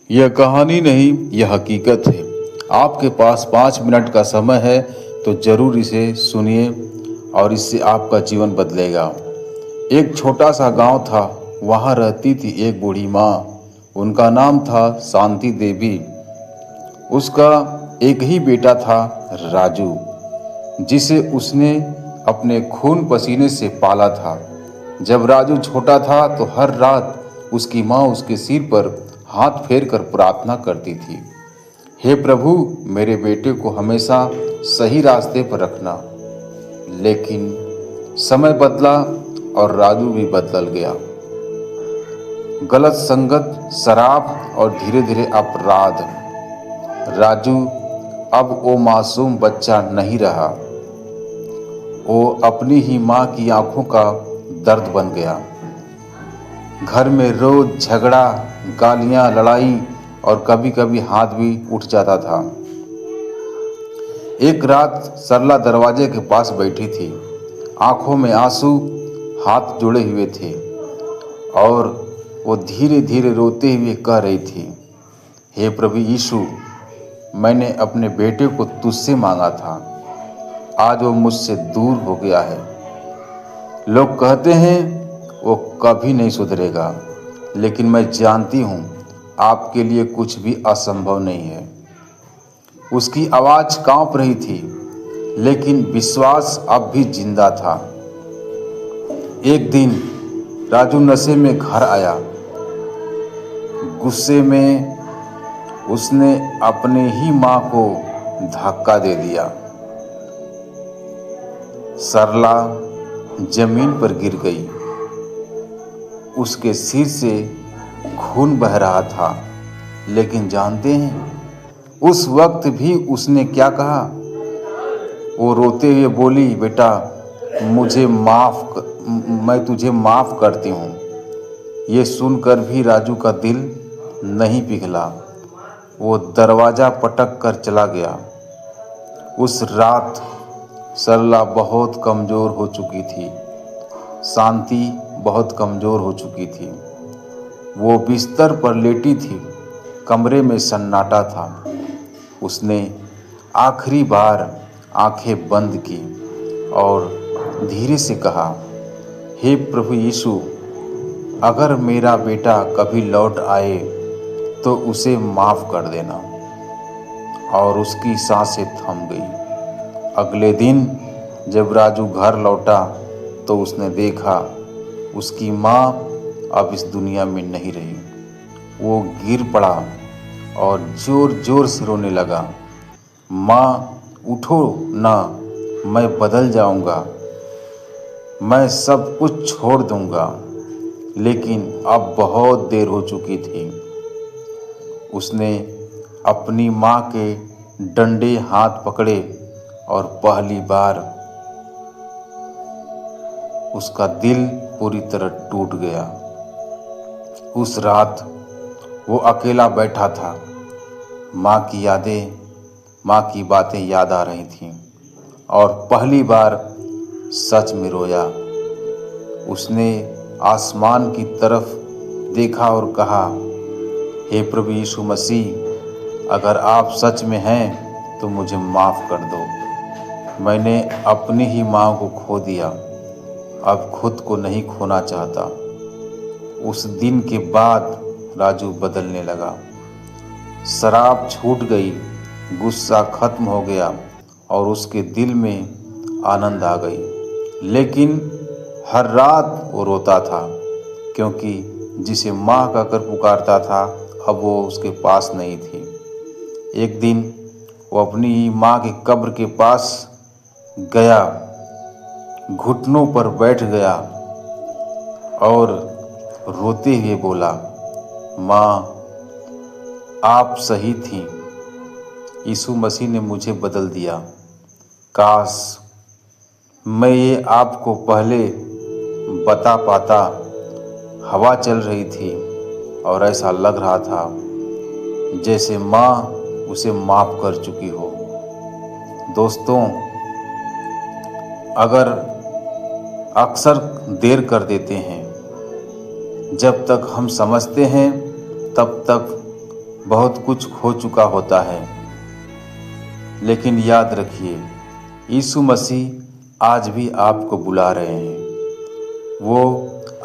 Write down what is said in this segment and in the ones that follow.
यह कहानी नहीं, यह हकीकत है। आपके पास 5 मिनट का समय है तो जरूर इसे सुनिए और इससे आपका जीवन बदलेगा। एक छोटा सा गांव था। वहां रहती थी एक बूढ़ी माँ। उनका नाम था शांति देवी। उसका एक ही बेटा था, राजू, जिसे उसने अपने खून पसीने से पाला था। जब राजू छोटा था तो हर रात उसकी माँ उसके सिर पर हाथ फेर कर प्रार्थना करती थी, हे प्रभु, मेरे बेटे को हमेशा सही रास्ते पर रखना। लेकिन समय बदला और राजू भी बदल गया। गलत संगत, शराब और धीरे धीरे अपराध। राजू अब वो मासूम बच्चा नहीं रहा। वो अपनी ही माँ की आंखों का दर्द बन गया। घर में रोज झगड़ा, गालियां, लड़ाई और कभी कभी हाथ भी उठ जाता था। एक रात सरला दरवाजे के पास बैठी थी। आंखों में आंसू, हाथ जुड़े हुए थे और वो धीरे धीरे रोते हुए कह रही थी, हे प्रभु यीशु, मैंने अपने बेटे को तुझसे मांगा था। आज वो मुझसे दूर हो गया है। लोग कहते हैं वो कभी नहीं सुधरेगा, लेकिन मैं जानती हूँ आपके लिए कुछ भी असंभव नहीं है। उसकी आवाज़ कांप रही थी, लेकिन विश्वास अब भी जिंदा था। एक दिन राजू नशे में घर आया। गुस्से में उसने अपने ही माँ को धक्का दे दिया। सरला जमीन पर गिर गई। उसके सिर से खून बह रहा था। लेकिन जानते हैं उस वक्त भी उसने क्या कहा? वो रोते हुए बोली, बेटा, मैं तुझे माफ करती हूँ। ये सुनकर भी राजू का दिल नहीं पिघला। वो दरवाजा पटक कर चला गया। उस रात सरला बहुत कमज़ोर हो चुकी थी। शांति बहुत कमज़ोर हो चुकी थी। वो बिस्तर पर लेटी थी। कमरे में सन्नाटा था। उसने आखिरी बार आंखें बंद की और धीरे से कहा, हे प्रभु यीशु, अगर मेरा बेटा कभी लौट आए तो उसे माफ़ कर देना। और उसकी सांसें थम गई। अगले दिन जब राजू घर लौटा तो उसने देखा उसकी माँ अब इस दुनिया में नहीं रही। वो गिर पड़ा और जोर जोर से रोने लगा, माँ उठो ना, मैं बदल जाऊंगा, मैं सब कुछ छोड़ दूंगा। लेकिन अब बहुत देर हो चुकी थी। उसने अपनी माँ के डंडे हाथ पकड़े और पहली बार उसका दिल पूरी तरह टूट गया। उस रात वो अकेला बैठा था। माँ की यादें, माँ की बातें याद आ रही थीं और पहली बार सच में रोया। उसने आसमान की तरफ देखा और कहा, हे प्रभु यीशु मसीह, अगर आप सच में हैं तो मुझे माफ़ कर दो। मैंने अपनी ही माँ को खो दिया, अब खुद को नहीं खोना चाहता। उस दिन के बाद राजू बदलने लगा। शराब छूट गई, गुस्सा खत्म हो गया और उसके दिल में आनंद आ गई। लेकिन हर रात वो रोता था, क्योंकि जिसे माँ कहकर पुकारता था अब वो उसके पास नहीं थी। एक दिन वो अपनी ही माँ की कब्र के पास गया, घुटनों पर बैठ गया और रोते हुए बोला, माँ, आप सही थीं। यीशु मसीह ने मुझे बदल दिया। काश मैं ये आपको पहले बता पाता। हवा चल रही थी और ऐसा लग रहा था जैसे माँ उसे माफ़ कर चुकी हो। दोस्तों, अगर अक्सर देर कर देते हैं, जब तक हम समझते हैं तब तक बहुत कुछ खो चुका होता है, लेकिन याद रखिए, यीशु मसीह आज भी आपको बुला रहे हैं। वो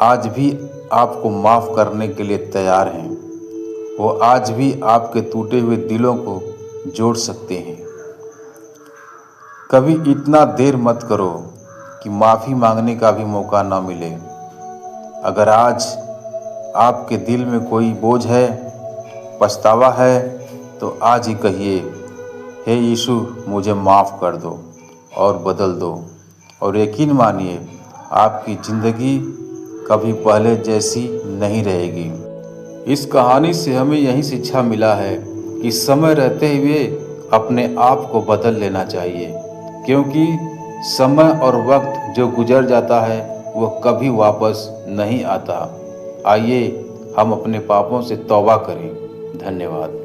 आज भी आपको माफ़ करने के लिए तैयार हैं। वो आज भी आपके टूटे हुए दिलों को जोड़ सकते हैं। कभी इतना देर मत करो कि माफ़ी मांगने का भी मौका ना मिले। अगर आज आपके दिल में कोई बोझ है, पछतावा है, तो आज ही कहिए, हे यीशु, मुझे माफ़ कर दो और बदल दो। और यकीन मानिए, आपकी ज़िंदगी कभी पहले जैसी नहीं रहेगी। इस कहानी से हमें यही शिक्षा मिला है कि समय रहते हुए अपने आप को बदल लेना चाहिए, क्योंकि समय और वक्त जो गुजर जाता है वह कभी वापस नहीं आता। आइए हम अपने पापों से तौबा करें। धन्यवाद।